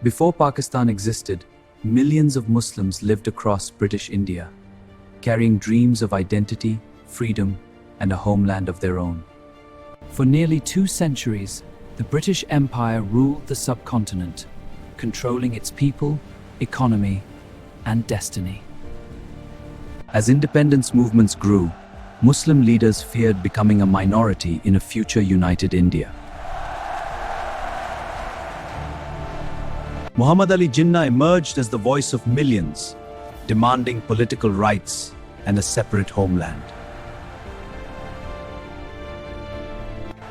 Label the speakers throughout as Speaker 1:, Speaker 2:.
Speaker 1: Before Pakistan existed, millions of Muslims lived across British India, carrying dreams of identity, freedom, and a homeland of their own. For nearly 2 centuries, the British Empire ruled the subcontinent, controlling its people, economy, and destiny. As independence movements grew, Muslim leaders feared becoming a minority in a future united India. Muhammad Ali Jinnah emerged as the voice of millions, demanding political rights and a separate homeland.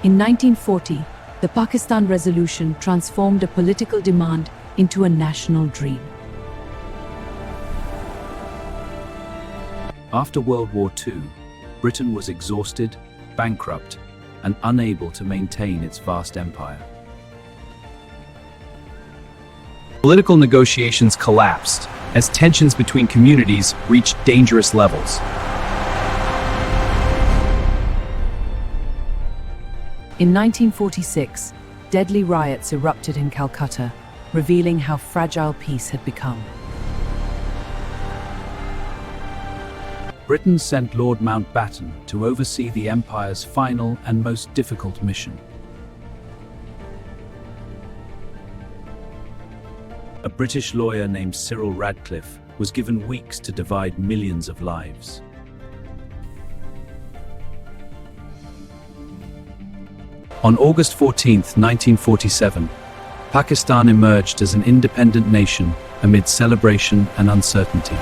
Speaker 2: In 1940, the Pakistan Resolution transformed a political demand into a national dream.
Speaker 1: After World War II, Britain was exhausted, bankrupt, and unable to maintain its vast empire. Political negotiations collapsed as tensions between communities reached dangerous levels.
Speaker 2: In 1946, deadly riots erupted in Calcutta, revealing how fragile peace had become.
Speaker 1: Britain sent Lord Mountbatten to oversee the empire's final and most difficult mission. A British lawyer named Radcliffe was given weeks to divide millions of lives. On August 14, 1947, Pakistan emerged as an independent nation amid celebration and uncertainty.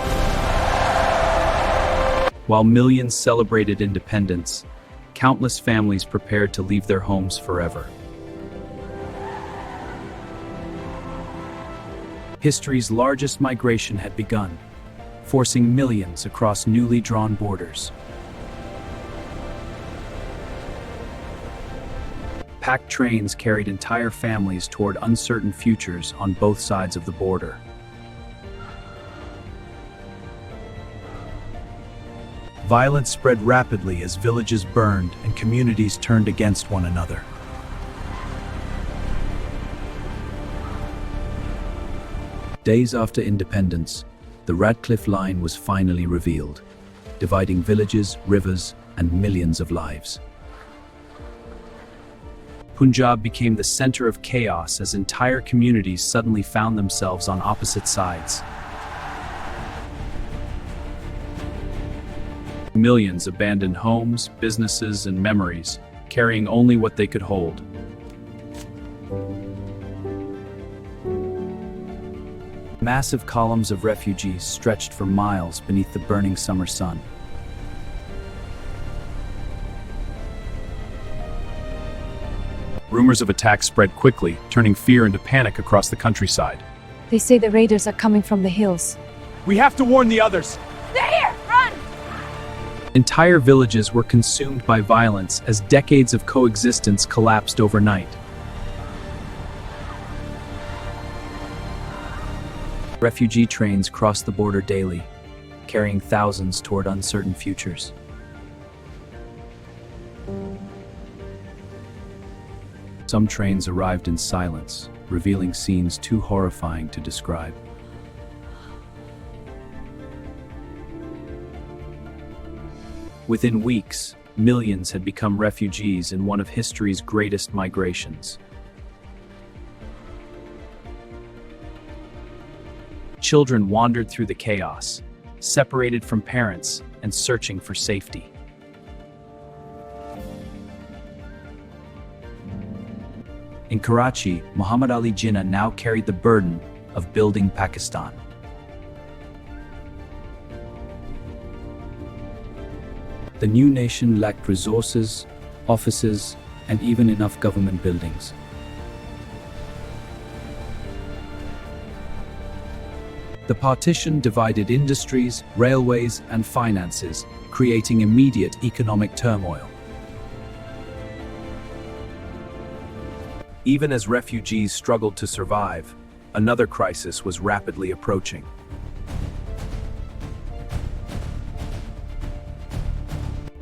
Speaker 1: While millions celebrated independence, countless families prepared to leave their homes forever. History's largest migration had begun, forcing millions across newly drawn borders. Packed trains carried entire families toward uncertain futures on both sides of the border. Violence spread rapidly as villages burned and communities turned against one another. Days after independence, the Radcliffe Line was finally revealed, dividing villages, rivers, and millions of lives. Punjab became the center of chaos as entire communities suddenly found themselves on opposite sides. Millions abandoned homes, businesses, and memories, carrying only what they could hold. Massive columns of refugees stretched for miles beneath the burning summer sun. Rumors of attacks spread quickly, turning fear into panic across the countryside.
Speaker 2: They say the raiders are coming from the hills.
Speaker 3: We have to warn the others.
Speaker 2: They're here! Run!
Speaker 1: Entire villages were consumed by violence as decades of coexistence collapsed overnight. Refugee trains crossed the border daily, carrying thousands toward uncertain futures. Some trains arrived in silence, revealing scenes too horrifying to describe. Within weeks, millions had become refugees in one of history's greatest migrations. Children wandered through the chaos, separated from parents and searching for safety. In Karachi, Muhammad Ali Jinnah now carried the burden of building Pakistan. The new nation lacked resources, offices, and even enough government buildings. The partition divided industries, railways, and finances, creating immediate economic turmoil. Even as refugees struggled to survive, another crisis was rapidly approaching.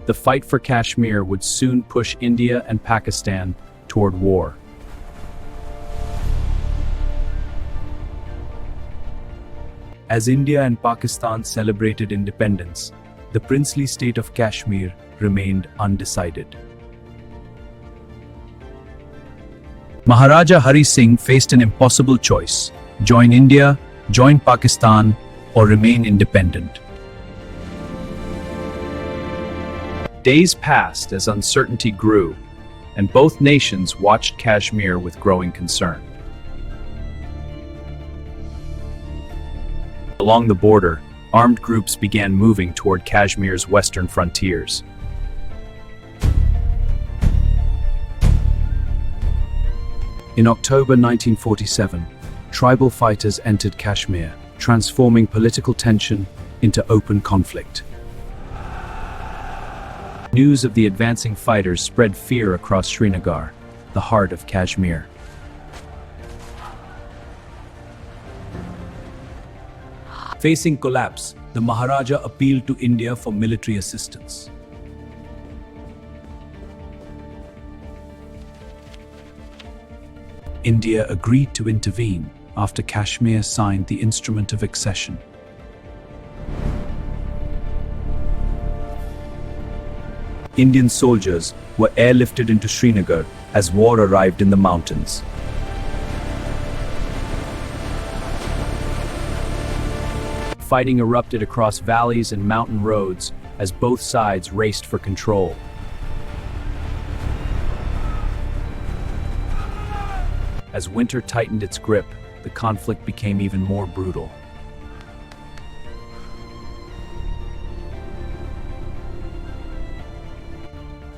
Speaker 1: The fight for Kashmir would soon push India and Pakistan toward war. As India and Pakistan celebrated independence, the princely state of Kashmir remained undecided. Maharaja Hari Singh faced an impossible choice: join India, join Pakistan, or remain independent. Days passed as uncertainty grew, and both nations watched Kashmir with growing concern. Along the border, armed groups began moving toward Kashmir's western frontiers. In October 1947, tribal fighters entered Kashmir, transforming political tension into open conflict. News of the advancing fighters spread fear across Srinagar, the heart of Kashmir. Facing collapse, the Maharaja appealed to India for military assistance. India agreed to intervene after Kashmir signed the Instrument of Accession. Indian soldiers were airlifted into Srinagar as war arrived in the mountains. Fighting erupted across valleys and mountain roads as both sides raced for control. As winter tightened its grip, the conflict became even more brutal.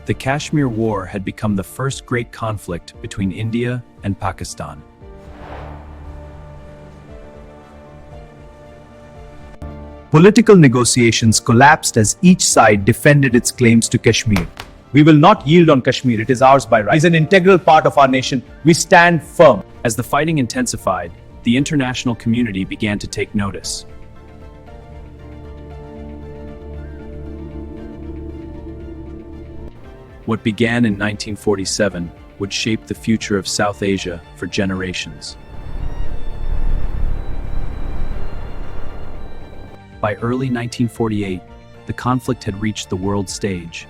Speaker 1: The Kashmir War had become the first great conflict between India and Pakistan. Political negotiations collapsed as each side defended its claims to Kashmir. We will not yield on Kashmir, it is ours by right. It is an integral part of our nation. We stand firm. As the fighting intensified, the international community began to take notice. What began in 1947 would shape the future of South Asia for generations. By early 1948, the conflict had reached the world stage,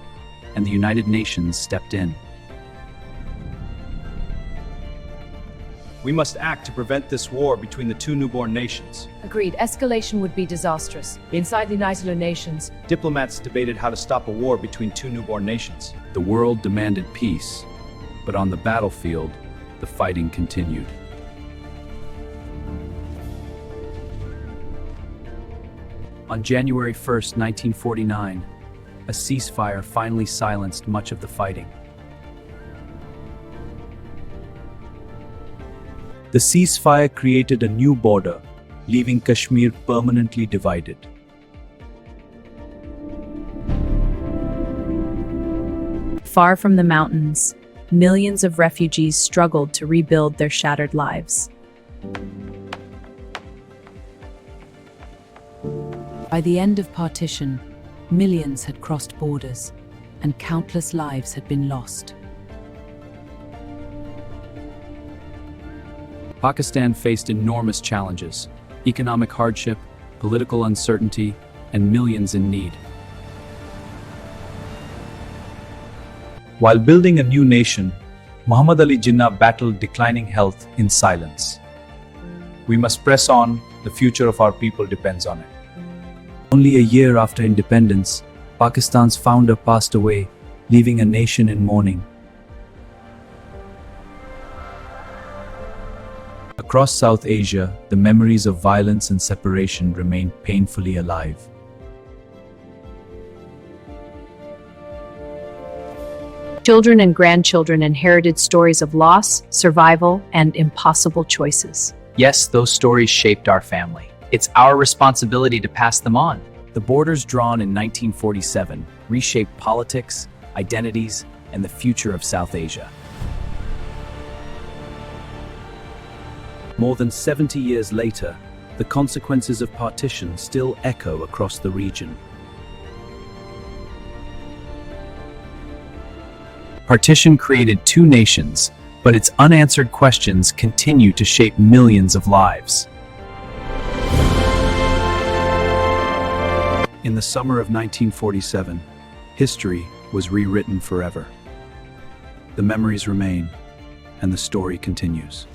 Speaker 1: and the United Nations stepped in. We must act to prevent this war between the two newborn nations.
Speaker 2: Agreed, escalation would be disastrous. Inside the United Nations,
Speaker 1: Diplomats debated how to stop a war between two newborn nations. The world demanded peace, but on the battlefield, the fighting continued. On January 1st, 1949, a ceasefire finally silenced much of the fighting. The ceasefire created a new border, leaving Kashmir permanently divided.
Speaker 2: far from the mountains, millions of refugees struggled to rebuild their shattered lives. By the end of partition, millions had crossed borders, and countless lives had been lost.
Speaker 1: Pakistan faced enormous challenges: economic hardship, political uncertainty, and millions in need. While building a new nation, Muhammad Ali Jinnah battled declining health in silence. We must press on, the future of our people depends on it. Only a year after independence, Pakistan's founder passed away, leaving a nation in mourning. Across South Asia, the memories of violence and separation remain painfully alive.
Speaker 2: Children and grandchildren inherited stories of loss, survival, and impossible choices.
Speaker 4: Yes, those stories shaped our family. It's our responsibility to pass them on.
Speaker 1: The borders drawn in 1947 reshaped politics, identities, and the future of South Asia. More than 70 years later, the consequences of partition still echo across the region. Partition created two nations, but its unanswered questions continue to shape millions of lives. In the summer of 1947, history was rewritten forever. The memories remain, and the story continues.